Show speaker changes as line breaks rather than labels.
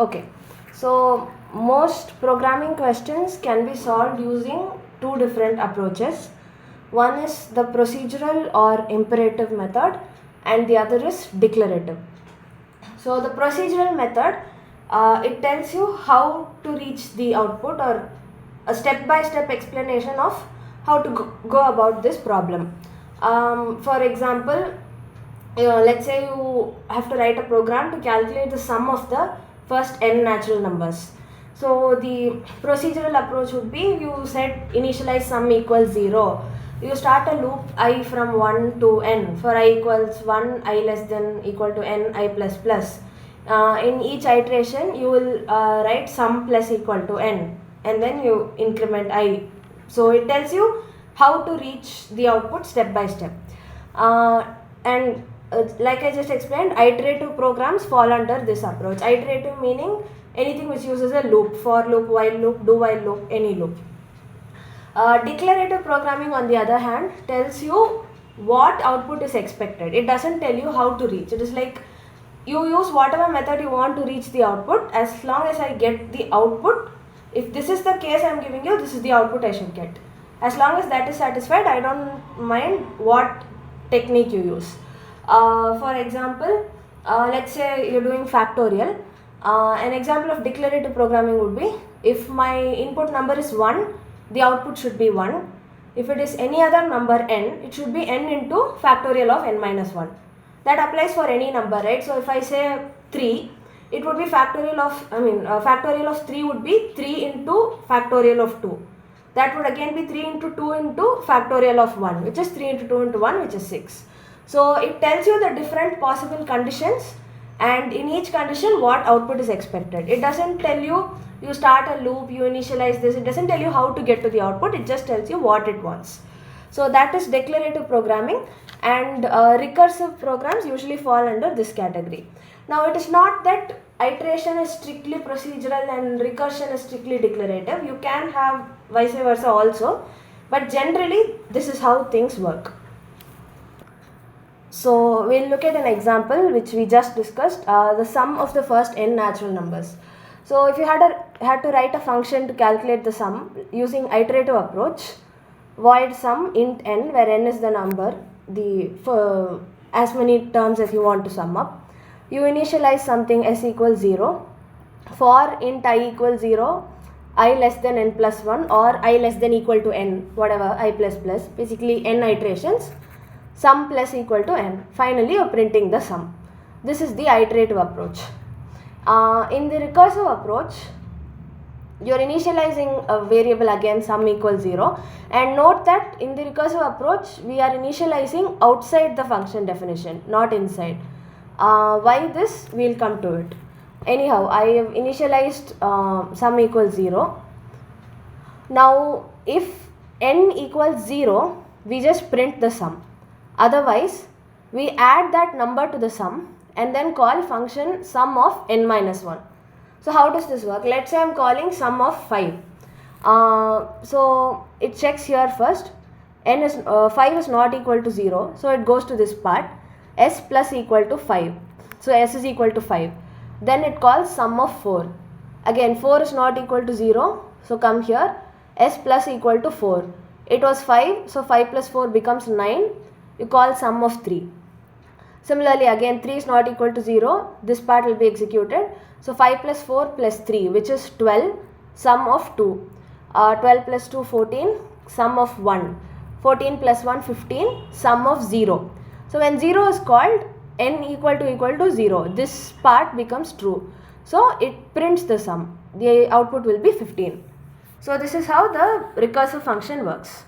Okay, so most programming questions can be solved using two different approaches. One is the procedural or imperative method, and the other is declarative. So the procedural method, it tells you how to reach the output, or a step-by-step explanation of how to go about this problem. For example, let's say you have to write a program to calculate the sum of the first n natural numbers. So the procedural approach would be, you set initialize sum equals 0. You start a loop I from 1 to n. For I equals 1, I less than equal to n, I plus plus. In each iteration, you will write sum plus equal to n, and then you increment I. So it tells you how to reach the output step by step. And like I just explained, iterative programs fall under this approach. Iterative meaning anything which uses a loop, for loop, while loop, do while loop, any loop. Declarative programming, on the other hand, tells you what output is expected. It doesn't tell you how to reach. It is like you use whatever method you want to reach the output. As long as I get the output, if this is the case I am giving you, this is the output I should get. As long as that is satisfied, I don't mind what technique you use. For example, let's say you're doing factorial. An example of declarative programming would be, if my input number is 1, the output should be 1. If it is any other number n, it should be n into factorial of n minus 1. That applies for any number, right? So if I say 3, it would be factorial of 3 would be 3 into factorial of 2. That would again be 3 into 2 into factorial of 1, which is 3 into 2 into 1, which is 6. So it tells you the different possible conditions, and in each condition what output is expected. It doesn't tell you, you start a loop, you initialize this. It doesn't tell you how to get to the output. It just tells you what it wants. So that is declarative programming, and recursive programs usually fall under this category. Now it is not that iteration is strictly procedural and recursion is strictly declarative. You can have vice versa also, but generally this is how things work. So we'll look at an example which we just discussed, the sum of the first n natural numbers. So if you had to write a function to calculate the sum using iterative approach, void sum int n, where n is the number, for as many terms as you want to sum up. You initialize something s equals 0. For int I equals 0, I less than n plus 1, or I less than equal to n, whatever, I plus plus, basically n iterations, sum plus equal to n. Finally, you are printing the sum. This is the iterative approach. In the recursive approach, you are initializing a variable, again sum equals 0, and note that in the recursive approach we are initializing outside the function definition, not inside. Why this? We will come to it. Anyhow, I have initialized sum equals 0. Now if n equals 0, we just print the sum. Otherwise, we add that number to the sum and then call function sum of n minus 1. So how does this work? Let's say I am calling sum of 5. So it checks here first. 5 is not equal to 0, so it goes to this part, s plus equal to 5. So s is equal to 5. Then it calls sum of 4. Again 4 is not equal to 0, so come here, s plus equal to 4. It was 5, so 5 plus 4 becomes 9. You call sum of 3. Similarly, again 3 is not equal to 0, this part will be executed. So 5 plus 4 plus 3, which is 12, sum of 2. 12 plus 2, 14, sum of 1. 14 plus 1, 15, sum of 0. So when 0 is called, n equal to 0, this part becomes true. So it prints the sum. The output will be 15. So this is how the recursive function works.